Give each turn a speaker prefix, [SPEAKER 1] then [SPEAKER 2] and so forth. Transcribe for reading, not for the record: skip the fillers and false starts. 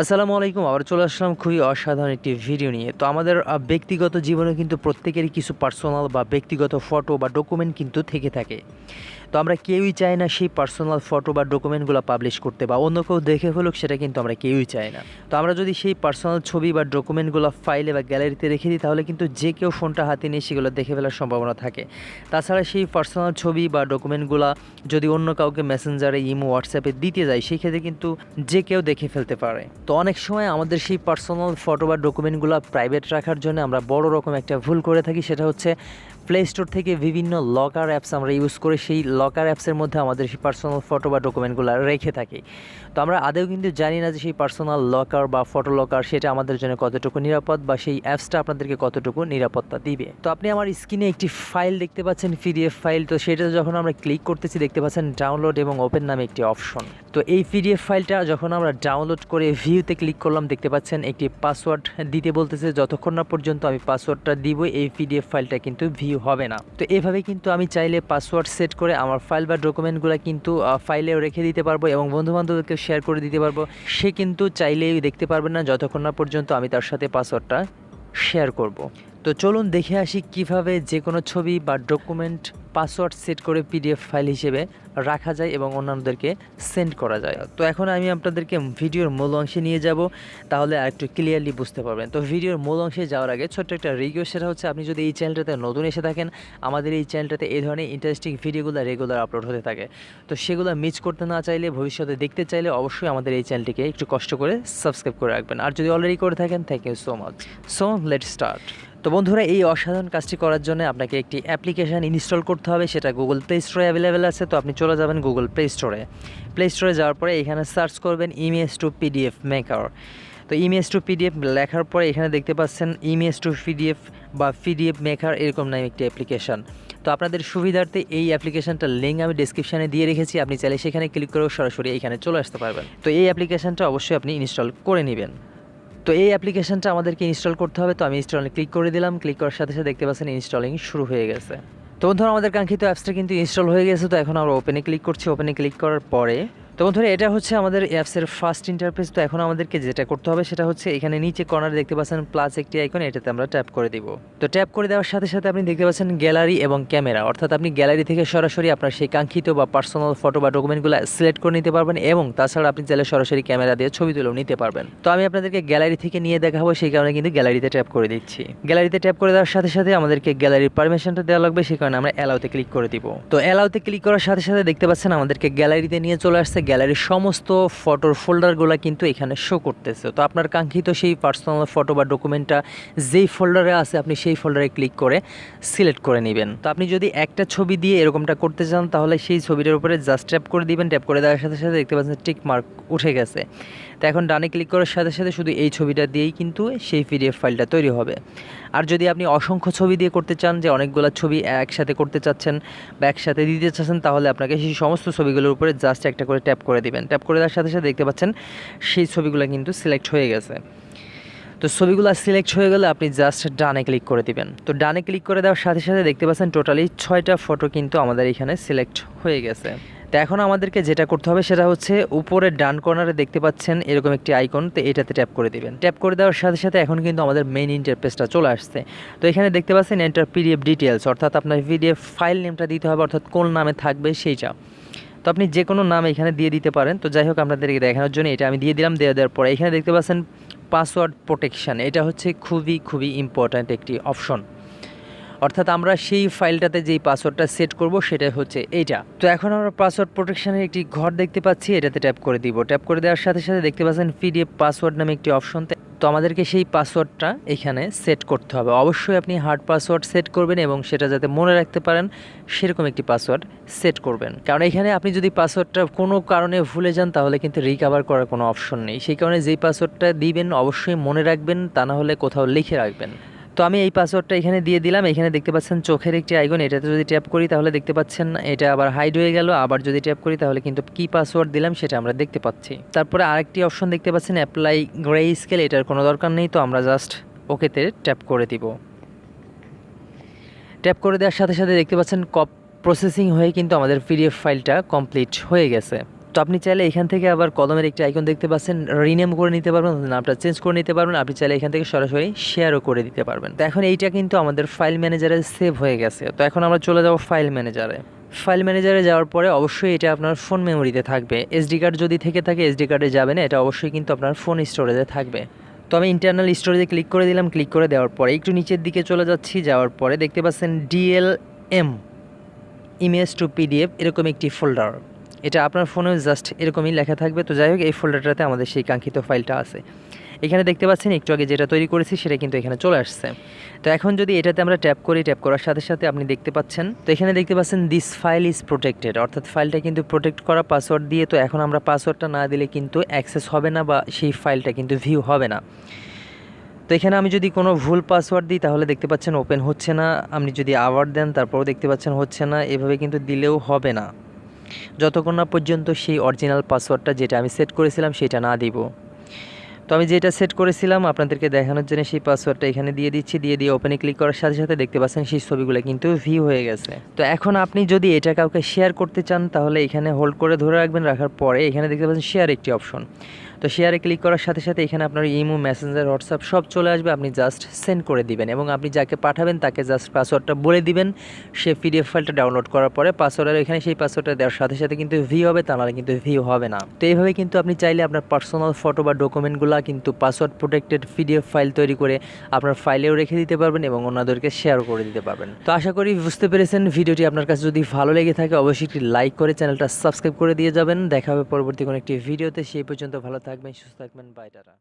[SPEAKER 1] আসসালামু আলাইকুম। আবার চলে আসলাম খুবই অসাধারণ একটি ভিডিও নিয়ে। তো আমাদের ব্যক্তিগত জীবনে কিন্তু প্রত্যেকেরই কিছু পার্সোনাল বা ব্যক্তিগত ফটো বা ডকুমেন্ট কিন্তু থেকে থাকে। তো আমরা কেউই চাই না সেই পার্সোনাল ফটো বা ডকুমেন্টগুলো পাবলিশ করতে বা অন্য কেউ দেখে ফেলুক, সেটা কিন্তু আমরা কেউই চাই না। তো আমরা যদি সেই পার্সোনাল ছবি বা ডকুমেন্টগুলো ফাইলে বা গ্যালারিতে রেখে দিই, তাহলে কিন্তু যে কেউ ফোনটা হাতে নিয়ে সেগুলো দেখে ফেলার সম্ভাবনা থাকে। তাছাড়া সেই পার্সোনাল ছবি বা ডকুমেন্টগুলো যদি অন্য কাউকে মেসেঞ্জারে, ইমো, হোয়াটসঅ্যাপে দিতে যায়, সেই ক্ষেত্রে কিন্তু যে কেউ দেখে ফেলতে পারে। তো অনেক সময় আমাদের সেই পার্সোনাল ফটো বা ডকুমেন্টগুলো প্রাইভেট রাখার জন্য আমরা বড় রকম একটা ভুল করে থাকি। সেটা হচ্ছে প্লে স্টোর থেকে বিভিন্ন লকার অ্যাপস আমরা ইউজ করে সেই লকার অ্যাপসের মধ্যে আমাদের সেই পার্সোনাল ফটো বা ডকুমেন্টগুলো রেখে থাকি। তো আমরা আদৌ কিন্তু জানি না যে সেই পার্সোনাল লকার বা ফটো লকার সেটা আমাদের জন্য কতটুকু নিরাপদ বা সেই অ্যাপসটা আপনাদেরকে কতটুকু নিরাপত্তা দিবে। তো আপনি আমার স্ক্রিনে একটি ফাইল দেখতে পাচ্ছেন, পিডিএফ ফাইল। তো সেটা যখন আমরা ক্লিক করতেছি, দেখতে পাচ্ছেন ডাউনলোড এবং ওপেন নামে একটি অপশন। তো এই পিডিএফ ফাইলটা যখন আমরা ডাউনলোড করে ভিউতে ক্লিক করলাম, দেখতে পাচ্ছেন একটি পাসওয়ার্ড দিতে বলতেছে। যতক্ষণ না পর্যন্ত আমি পাসওয়ার্ডটা দিব, এই পিডিএফ ফাইলটা কিন্তু ভিউ হবে না। তো এভাবে কিন্তু আমি চাইলে পাসওয়ার্ড সেট করে আমার ফাইল বা ডকুমেন্টগুলো কিন্তু ফাইলেও রেখে দিতে পারবো এবং বন্ধুবান্ধবকে শেয়ার করে দিতে পারবো। সে কিন্তু চাইলেই দেখতে পারবে না যতক্ষণ না পর্যন্ত আমি তার সাথে পাসওয়ার্ডটা শেয়ার করব। তো চলুন দেখে আসি কিভাবে যে কোনো ছবি বা ডকুমেন্ট পাসওয়ার্ড সেট করে পিডিএফ ফাইল হিসেবে রাখা যায় এবং অন্যান্যদেরকে সেন্ড করা যায়। তো এখন আমি আপনাদেরকে ভিডিওর মূল অংশে নিয়ে যাব, তাহলে আরেকটু ক্লিয়ারলি বুঝতে পারবেন। তো ভিডিওর মূল অংশে যাওয়ার আগে ছোট্ট একটা রিকোয়েস্ট, সেটা হচ্ছে আপনি যদি এই চ্যানেলটাতে নতুন এসে থাকেন, আমাদের এই চ্যানেলটাতে এই ধরনের ইন্টারেস্টিং ভিডিওগুলো রেগুলার আপলোড হতে থাকে। তো সেগুলো মিস করতে না চাইলে, ভবিষ্যতে দেখতে চাইলে অবশ্যই আমাদের এই চ্যানেলটিকে একটু কষ্ট করে সাবস্ক্রাইব করে রাখবেন। আর যদি অলরেডি করে থাকেন, thank you so much. So let's start. তো বন্ধুরা, এই অসাধারণ কাজটি করার জন্য আপনাকে একটি অ্যাপ্লিকেশান ইনস্টল করতে হবে। সেটা গুগল প্লে স্টোরে অ্যাভেলেবেল আছে। তো আপনি চলে যাবেন গুগল প্লে স্টোরে। প্লে স্টোরে যাওয়ার পরে এখানে সার্চ করবেন ইমেজ টু পিডিএফ মেকার। তো ইমেজ টু পিডিএফ লেখার পরে এখানে দেখতে পাচ্ছেন ইমেজ টু পিডিএফ বা পিডিএফ মেকার, এরকম নামে একটি অ্যাপ্লিকেশান। তো আপনাদের সুবিধার্থে এই অ্যাপ্লিকেশানটার লিঙ্ক আমি ডিসক্রিপশানে দিয়ে রেখেছি। আপনি চাইলে সেখানে ক্লিক করেও সরাসরি এখানে চলে আসতে পারবেন। তো এই অ্যাপ্লিকেশানটা অবশ্যই আপনি ইনস্টল করে নেবেন। তো এই অ্যাপ্লিকেশনটা আমাদেরকে ইনস্টল করতে হবে। তো আমি ইনস্টলে ক্লিক করে দিলাম। ক্লিক করার সাথে সাথে দেখতে পাচ্ছেন ইনস্টলিং শুরু হয়ে গেছে। তো বন্ধুরা, আমাদের কাঙ্ক্ষিত অ্যাপসটা কিন্তু ইনস্টল হয়ে গেছে। তো এখন আমরা ওপেনে ক্লিক করছি। ওপেনে ক্লিক করার পরে তো বন্ধুরা, এটা হচ্ছে আমাদের অ্যাপসের ফার্স্ট ইন্টারফেস। তো এখন আমাদেরকে যেটা করতে হবে সেটা হচ্ছে এখানে নিচে কর্নারে দেখতে পাচ্ছেন প্লাস একটি আইকন, এটাতে আমরা ট্যাপ করে দিব। তো ট্যাপ করে দেওয়ার সাথে সাথে আপনি দেখতে পাচ্ছেন গ্যালারি এবং ক্যামেরা, অর্থাৎ আপনি গ্যালারি থেকে সরাসরি আপনার সেই কাঙ্ক্ষিত বা পার্সোনাল ফটো বা ডকুমেন্টগুলো সিলেক্ট করে নিতে পারবেন এবং তাছাড়া আপনি চাইলে সরাসরি ক্যামেরা দিয়ে ছবি তুলেও নিতে পারবেন। তো আমি আপনাদেরকে গ্যালারি থেকে নিয়ে দেখাবো, সেই কারণে কিন্তু গ্যালারিতে ট্যাপ করে দিচ্ছি। গ্যালারিতে ট্যাপ করে দেওয়ার সাথে সাথে আমাদেরকে গ্যালারির পারমিশনটা দেওয়া লাগবে, সেই কারণে আমরা অ্যালাউতে ক্লিক করে দিব। তো অ্যালাউতে ক্লিক করার সাথে সাথে দেখতে পাচ্ছেন আমাদেরকে গ্যালারিতে নিয়ে চলে আসছে। গ্যালারির সমস্ত ফটোর ফোল্ডারগুলো কিন্তু এখানে শো করতেছে। তো আপনার কাঙ্ক্ষিত সেই পার্সোনাল ফটো বা ডকুমেন্টটা যেই ফোল্ডারে আছে, আপনি সেই ফোল্ডারে ক্লিক করে সিলেক্ট করে নেবেন। তো আপনি যদি একটা ছবি দিয়ে এরকমটা করতে চান, তাহলে সেই ছবিটার উপরে জাস্ট ট্যাপ করে দিবেন। ট্যাপ করে দেওয়ার সাথে সাথে দেখতে পাচ্ছেন টিক মার্ক উঠে গেছে। তো এখন ডানে ক্লিক করার সাথে সাথে শুধু এই ছবিটা দিয়েই কিন্তু সেই পিডিএফ ফাইলটা তৈরি হবে। আর যদি আপনি অসংখ্য ছবি দিয়ে করতে চান, যে অনেকগুলো ছবি একসাথে করতে চাচ্ছেন বা একসাথে দিতে চাচ্ছেন, তাহলে আপনাকে সেই সমস্ত ছবিগুলোর উপরে জাস্ট একটা করে ট্যাপ করে দিবেন। ট্যাপ করে দেওয়ার সাথে সাথে দেখতে পাচ্ছেন সেই ছবিগুলো কিন্তু সিলেক্ট হয়ে গেছে। তো ছবিগুলো সিলেক্ট হয়ে গেলে আপনি জাস্ট ডানে ক্লিক করে দিবেন। তো ডানে ক্লিক করে দেওয়ার সাথে সাথে দেখতে পাচ্ছেন টোটালি 6টা ফটো কিন্তু আমাদের এখানে সিলেক্ট হয়ে গেছে। তো এখন আমাদেরকে যেটা করতে হবে সেটা হচ্ছে উপরে ডান কর্নারে দেখতে পাচ্ছেন এরকম একটি আইকন, তো এটাতে ট্যাপ করে দিবেন। ট্যাপ করে দেওয়ার সাথে সাথে এখন কিন্তু আমাদের মেইন ইন্টারফেসটা চলে আসছে। তো এখানে দেখতে পাচ্ছেন এন্টার পিডিএফ ডিটেলস, অর্থাৎ আপনার পিডিএফ ফাইল নেমটা দিতে হবে, অর্থাৎ কোন নামে থাকবে সেইটা। তো আপনি যে কোনো নাম এখানে দিয়ে দিতে পারেন। তো যাই হোক, আপনাদেরকে দেখানোর জন্য এটা আমি দিয়ে দিলাম। দেওয়ার পরে এখানে দেখতে পাচ্ছেন পাসওয়ার্ড প্রোটেকশান, এটা হচ্ছে খুবই ইম্পর্ট্যান্ট একটি অপশন। অর্থাৎ আমরা সেই ফাইলটাতে যেই পাসওয়ার্ডটা সেট করব সেটাই হচ্ছে এইটা। তো এখন আমরা পাসওয়ার্ড প্রোটেকশানের একটি ঘর দেখতে পাচ্ছি, এটাতে ট্যাপ করে দিব। ট্যাপ করে দেওয়ার সাথে সাথে দেখতে পাচ্ছেন পিডিএফ পাসওয়ার্ড নামে একটি অপশন। তো আমাদেরকে সেই পাসওয়ার্ডটা এখানে সেট করতে হবে। অবশ্যই আপনি হার্ড পাসওয়ার্ড সেট করবেন এবং সেটা যাতে মনে রাখতে পারেন সেরকম একটি পাসওয়ার্ড সেট করবেন। কারণ এখানে আপনি যদি পাসওয়ার্ডটা কোনো কারণে ভুলে যান, তাহলে কিন্তু রিকভার করার কোনো অপশন নেই। সেই কারণে যেই পাসওয়ার্ডটা দিবেন অবশ্যই মনে রাখবেন, তা না হলে কোথাও লিখে রাখবেন। তো আমি এই পাসওয়ার্ডটা এখানে দিয়ে দিলাম। এখানে দেখতে পাচ্ছেন চোখের একটি আইকন, এটাতে যদি ট্যাপ করি তাহলে দেখতে পাচ্ছেন এটা আবার হাইড হয়ে গেল। আবার যদি ট্যাপ করি তাহলে কিন্তু কি পাসওয়ার্ড দিলাম সেটা আমরা দেখতে পাচ্ছি। তারপরে আরেকটি অপশন দেখতে পাচ্ছেন অ্যাপ্লাই গ্রে স্কেল, এটার কোনো দরকার নেই। তো আমরা জাস্ট ওকেতে ট্যাপ করে দিব। ট্যাপ করে দেওয়ার সাথে সাথে দেখতে পাচ্ছেন প্রসেসিং হয়ে কিন্তু আমাদের পিডিএফ ফাইলটা কমপ্লিট হয়ে গেছে। তো আপনি চাইলে এখান থেকে আবার কলমের একটি আইকন দেখতে পাচ্ছেন, রিনেম করে নিতে পারবেন, নামটা চেঞ্জ করে নিতে পারবেন। আপনি চাইলে এখান থেকে সরাসরি শেয়ারও করে দিতে পারবেন। তো এখন এইটা কিন্তু আমাদের ফাইল ম্যানেজারে সেভ হয়ে গেছে। তো এখন আমরা চলে যাব ফাইল ম্যানেজারে। ফাইল ম্যানেজারে যাওয়ার পরে অবশ্যই এটা আপনার ফোন মেমোরিতে থাকবে। এসডি কার্ড যদি থেকে থাকে এসডি কার্ডে যাবে না, এটা অবশ্যই কিন্তু আপনার ফোন স্টোরেজে থাকবে। তো আমি ইন্টারনাল স্টোরেজে ক্লিক করে দিলাম। ক্লিক করে দেওয়ার পরে একটু নিচের দিকে চলে যাচ্ছি। যাওয়ার পরে দেখতে পাচ্ছেন DLM ইমেজ টু PDF এরকম একটি ফোল্ডার। এটা আপনার ফোনেও জাস্ট এরকমই লেখা থাকবে। তো যাই হোক, এই ফোল্ডারটাতে আমাদের সেই কাঙ্ক্ষিত ফাইলটা আছে। এখানে দেখতে পাচ্ছেন একটু আগে যেটা তৈরি করেছি সেটা কিন্তু এখানে চলে আসছে। তো এখন যদি এটাতে আমরা ট্যাপ করি, ট্যাপ করার সাথে সাথে আপনি দেখতে পাচ্ছেন, তো এখানে দেখতে পাচ্ছেন দিস ফাইল ইজ প্রোটেক্টেড, অর্থাৎ ফাইলটা কিন্তু প্রোটেক্ট করা পাসওয়ার্ড দিয়ে। তো এখন আমরা পাসওয়ার্ডটা না দিলে কিন্তু অ্যাক্সেস হবে না বা সেই ফাইলটা কিন্তু ভিউ হবে না। তো এখানে আমি যদি কোনো ভুল পাসওয়ার্ড দিই তাহলে দেখতে পাচ্ছেন ওপেন হচ্ছে না। আপনি যদি আবার দেন তারপরেও দেখতে পাচ্ছেন হচ্ছে না। এভাবে কিন্তু দিলেও হবে না যতক্ষণ না পর্যন্ত সেই অরিজিনাল পাসওয়ার্ডটা যেটা আমি সেট করেছিলাম সেটা না দিব। তো আমি যেটা সেট করেছিলাম আপনাদেরকে দেখানোর জন্য সেই পাসওয়ার্ডটা এখানে দিয়ে দিচ্ছি। দিয়ে ওপেনে ক্লিক করার সাথে সাথে দেখতে পাচ্ছেন সেই ছবিগুলো কিন্তু ভিউ হয়ে গেছে। তো এখন আপনি যদি এটা কাউকে শেয়ার করতে চান তাহলে এখানে হোল্ড করে ধরে রাখবেন। রাখার পরে এখানে দেখতে পাচ্ছেন শেয়ার একটি অপশন। তো শেয়ারে ক্লিক করার সাথে সাথে এখানে আপনার ইমো, মেসেঞ্জার, হোয়াটসঅ্যাপ সব চলে আসবে। আপনি জাস্ট সেন্ড করে দিবেন এবং আপনি যাকে পাঠাবেন তাকে জাস্ট পাসওয়ার্ডটা বলে দিবেন। সে PDF ফাইলটা ডাউনলোড করার পরে পাসওয়ার্ডের এখানে সেই পাসওয়ার্ডটা দেওয়ার সাথে সাথে কিন্তু ভিউ হবে, তা নাহলে কিন্তু ভিউ হবে না। তো এইভাবে কিন্তু আপনি চাইলে আপনার পার্সোনাল ফটো বা ডকুমেন্টগুলো কিন্তু পাসওয়ার্ড প্রোটেক্টেড PDF ফাইল তৈরি করে আপনার ফাইলেও রেখে দিতে পারবেন এবং অন্যদেরকে শেয়ার করে দিতে পারবেন। তো আশা করি বুঝতে পেরেছেন। ভিডিওটি আপনার কাছে যদি ভালো লেগে থাকে অবশ্যই একটি লাইক করে চ্যানেলটা সাবস্ক্রাইব করে দিয়ে যাবেন। দেখা হবে পরবর্তী কোনো একটি ভিডিওতে। সেই পর্যন্ত ভালো থাকবেন, সুস্থ থাকবেন। Bye tata.